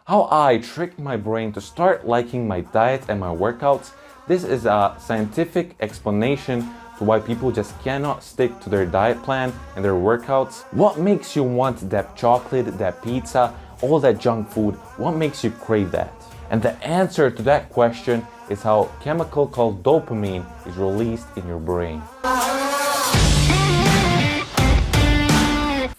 How I tricked my brain to start liking my diet and my workouts. This is a scientific explanation to why people just cannot stick to their diet plan and their workouts. What makes you want that chocolate, that pizza, all that junk food? What makes you crave that? And the answer to that question is how a chemical called dopamine is released in your brain.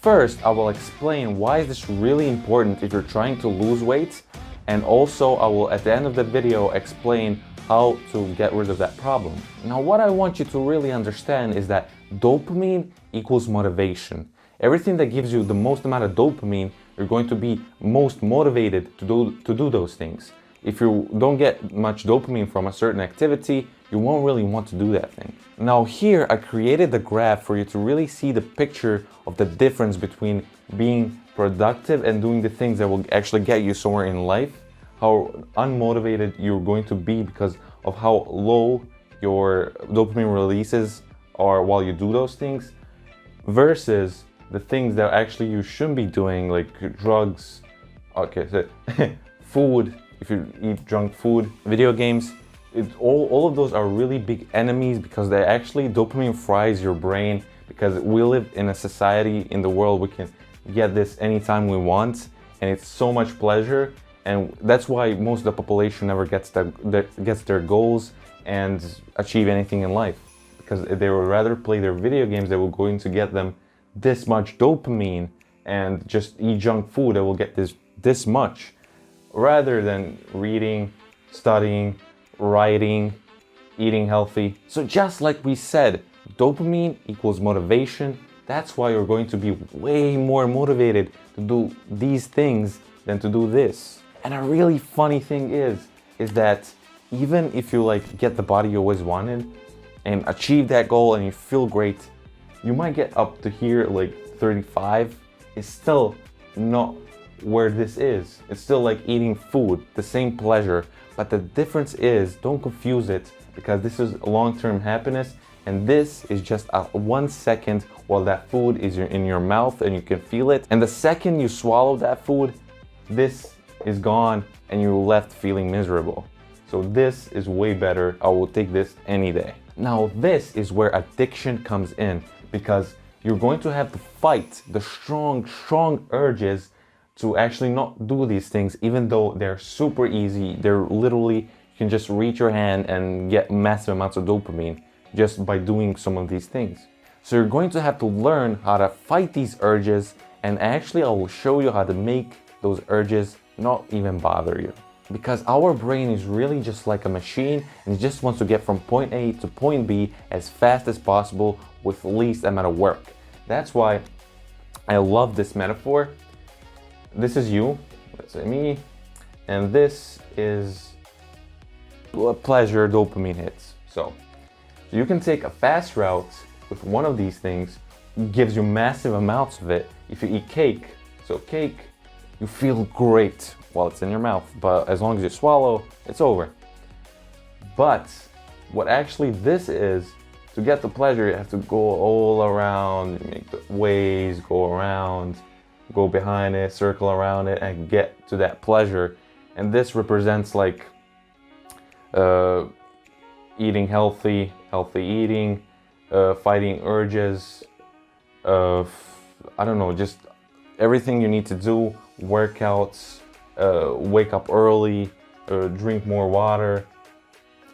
First, I will explain why this is really important if you're trying to lose weight, and also I will at the end of the video explain how to get rid of that problem. Now, what I want you to really understand is that dopamine equals motivation. Everything that gives you the most amount of dopamine, you're going to be most motivated to do those things. If you don't get much dopamine from a certain activity, you won't really want to do that thing. Now here I created the graph for you to really see the picture of the difference between being productive and doing the things that will actually get you somewhere in life, how unmotivated you're going to be because of how low your dopamine releases are while you do those things, versus the things that actually you shouldn't be doing, like drugs, okay, so food, if you eat junk food, video games. All of those are really big enemies because they actually, dopamine fries your brain, because we live in a society, in the world, we can get this anytime we want, and it's so much pleasure, and that's why most of the population never gets their goals and achieve anything in life, because they would rather play their video games that will going to get them this much dopamine and just eat junk food that will get this much, rather than reading, studying, writing, eating healthy. So just like we said, dopamine equals motivation. That's why you're going to be way more motivated to do these things than to do this. And a really funny thing is that even if you like get the body you always wanted and achieve that goal and you feel great, you might get up to here like 35. It's still not where this is. It's still like eating food, the same pleasure. But the difference is, don't confuse it, because this is long-term happiness, and this is just a 1 second while that food is in your mouth and you can feel it. And the second you swallow that food, this is gone and you're left feeling miserable. So this is way better. I will take this any day. Now this is where addiction comes in, because you're going to have to fight the strong urges to actually not do these things, even though they're super easy. They're literally, you can just reach your hand and get massive amounts of dopamine just by doing some of these things. So you're going to have to learn how to fight these urges, and actually I will show you how to make those urges not even bother you. Because our brain is really just like a machine, and it just wants to get from point A to point B as fast as possible with least amount of work. That's why I love this metaphor. This is you, let's say me, and this is pleasure dopamine hits. So you can take a fast route with one of these things, gives you massive amounts of it. If you eat cake, so cake, you feel great while it's in your mouth, but as long as you swallow, it's over. But what actually this is, to get the pleasure, you have to go all around, you make the ways, go around, go behind it, circle around it, and get to that pleasure. And this represents like eating healthy eating, fighting urges, I don't know, just everything you need to do, workouts, wake up early, drink more water,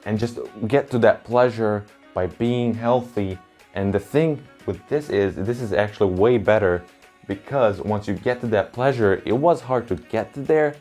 and just get to that pleasure by being healthy. And the thing with this is actually way better, because once you get to that pleasure, it was hard to get to there,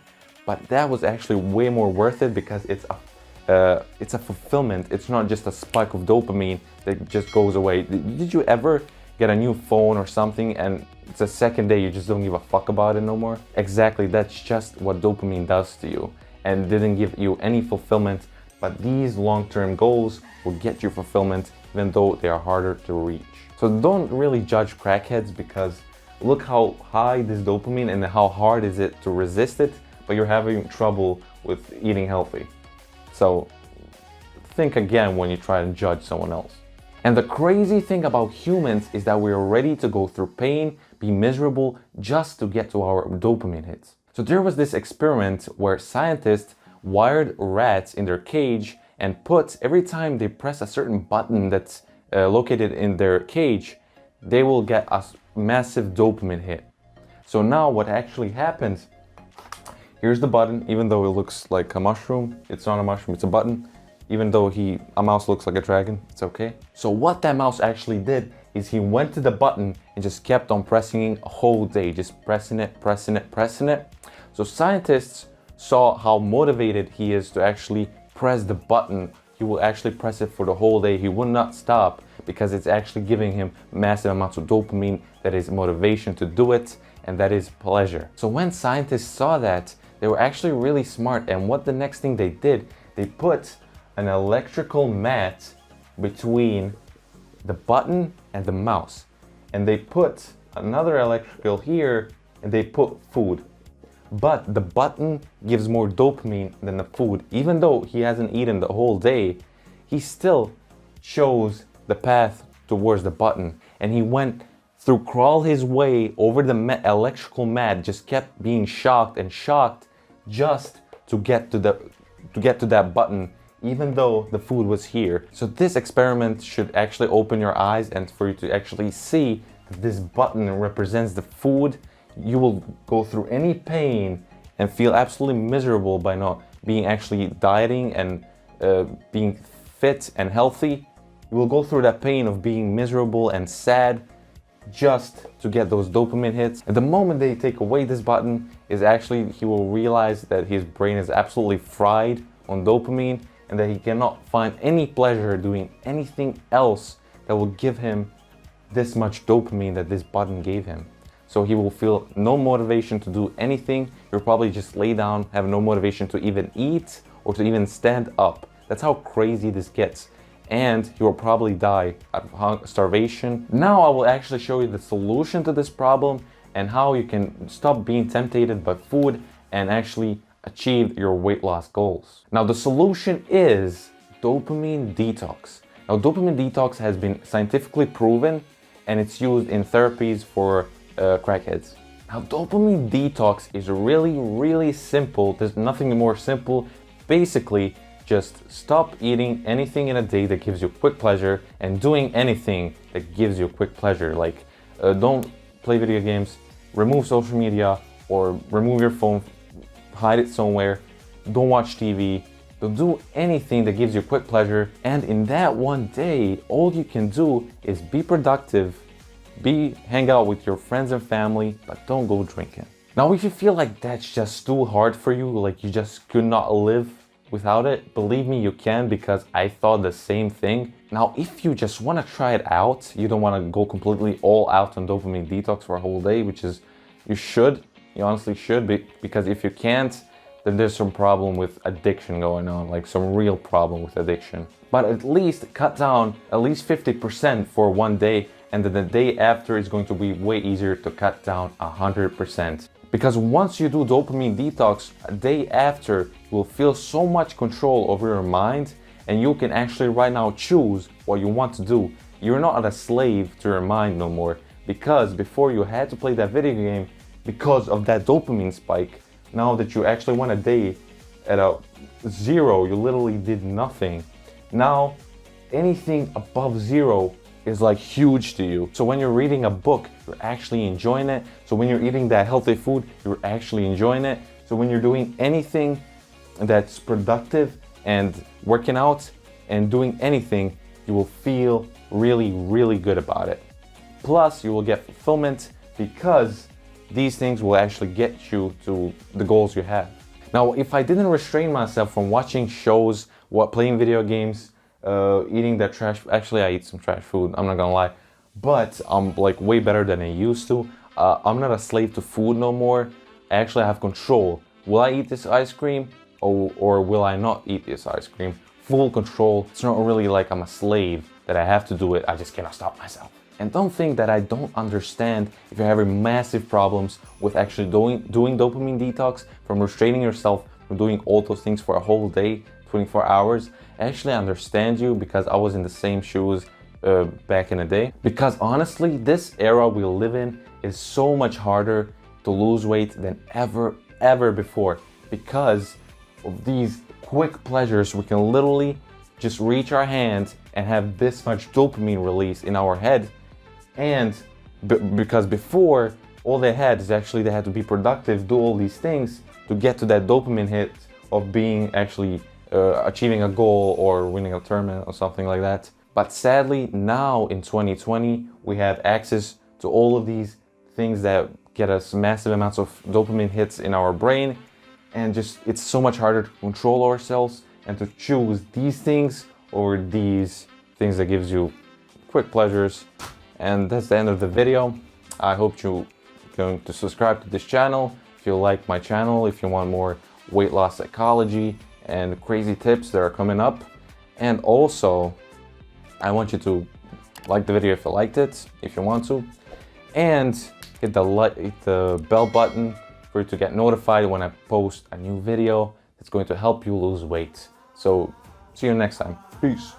but that was actually way more worth it, because it's a fulfillment. It's not just a spike of dopamine that just goes away. Did you ever get a new phone or something and it's the second day you just don't give a fuck about it no more? Exactly, that's just what dopamine does to you, and didn't give you any fulfillment. But these long-term goals will get you fulfillment, even though they are harder to reach. So don't really judge crackheads, because look how high this dopamine and how hard is it to resist it, but you're having trouble with eating healthy. So think again when you try to judge someone else. And the crazy thing about humans is that we're ready to go through pain, be miserable, just to get to our dopamine hits. So there was this experiment where scientists wired rats in their cage and put, every time they press a certain button that's located in their cage, they will get a massive dopamine hit. So now what actually happens, here's the button. Even though it looks like a mushroom, it's not a mushroom, it's a button. Even though a mouse looks like a dragon, it's okay. So what that mouse actually did is he went to the button and just kept on pressing it a whole day, just pressing it, pressing it, pressing it. So scientists saw how motivated he is to actually press the button. He will actually press it for the whole day. He will not stop because it's actually giving him massive amounts of dopamine. That is motivation to do it, and that is pleasure. So when scientists saw that, they were actually really smart. And what the next thing they did, they put an electrical mat between the button and the mouse. And they put another electrical here, and they put food. But the button gives more dopamine than the food. Even though he hasn't eaten the whole day, he still chose the path towards the button. And he went through, crawled his way over the electrical mat, just kept being shocked and shocked just to get to that button, even though the food was here. So this experiment should actually open your eyes, and for you to actually see that this button represents the food. You will go through any pain and feel absolutely miserable by not being actually dieting and being fit and healthy. You will go through that pain of being miserable and sad just to get those dopamine hits. And the moment they take away this button is actually, he will realize that his brain is absolutely fried on dopamine and that he cannot find any pleasure doing anything else that will give him this much dopamine that this button gave him. So he will feel no motivation to do anything. He'll probably just lay down, have no motivation to even eat or to even stand up. That's how crazy this gets. And he will probably die of starvation. Now I will actually show you the solution to this problem and how you can stop being tempted by food and actually achieve your weight loss goals. Now the solution is dopamine detox. Now dopamine detox has been scientifically proven and it's used in therapies for crackheads. Now dopamine detox is really simple. There's nothing more simple. Basically, just stop eating anything in a day that gives you quick pleasure and doing anything that gives you quick pleasure. Like don't play video games, remove social media or remove your phone, hide it somewhere, don't watch TV, don't do anything that gives you quick pleasure. And in that one day, all you can do is be productive, hang out with your friends and family, but don't go drinking. Now, if you feel like that's just too hard for you, like you just could not live without it, believe me, you can, because I thought the same thing. Now, if you just want to try it out, you don't want to go completely all out on dopamine detox for a whole day, which is, you honestly should, because if you can't, then there's some problem with addiction going on, like some real problem with addiction. But at least cut down at least 50% for one day, and then the day after is going to be way easier to cut down 100%. Because once you do dopamine detox, a day after, you will feel so much control over your mind, and you can actually right now choose what you want to do. You're not a slave to your mind no more, because before you had to play that video game because of that dopamine spike. Now that you actually went a day at a 0, you literally did nothing. Now, anything above 0 is like huge to you. So when you're reading a book, you're actually enjoying it. So when you're eating that healthy food, you're actually enjoying it. So when you're doing anything that's productive and working out and doing anything, you will feel really good about it. Plus, you will get fulfillment because these things will actually get you to the goals you have. Now, if I didn't restrain myself from watching shows, playing video games, eating that trash, actually I eat some trash food, I'm not gonna lie, but I'm like way better than I used to. I'm not a slave to food no more. I actually have control. Will I eat this ice cream or will I not eat this ice cream? Full control. It's not really like I'm a slave that I have to do it, I just cannot stop myself. And don't think that I don't understand if you're having massive problems with actually doing dopamine detox, from restraining yourself from doing all those things for a whole day, 24 hours. I actually understand you because I was in the same shoes back in the day. Because honestly, this era we live in is so much harder to lose weight than ever ever before because of these quick pleasures. We can literally just reach our hands and have this much dopamine release in our head. And because before, all they had is actually they had to be productive, do all these things to get to that dopamine hit of being actually achieving a goal or winning a tournament or something like that. But sadly, now in 2020, we have access to all of these things that get us massive amounts of dopamine hits in our brain, and just it's so much harder to control ourselves and to choose these things over these things that gives you quick pleasures. And that's the end of the video. I hope you're going to subscribe to this channel if you like my channel, if you want more weight loss psychology and crazy tips that are coming up. And also, I want you to like the video if you liked it, if you want to, and hit the bell button for you to get notified when I post a new video that's going to help you lose weight. So see you next time. Peace.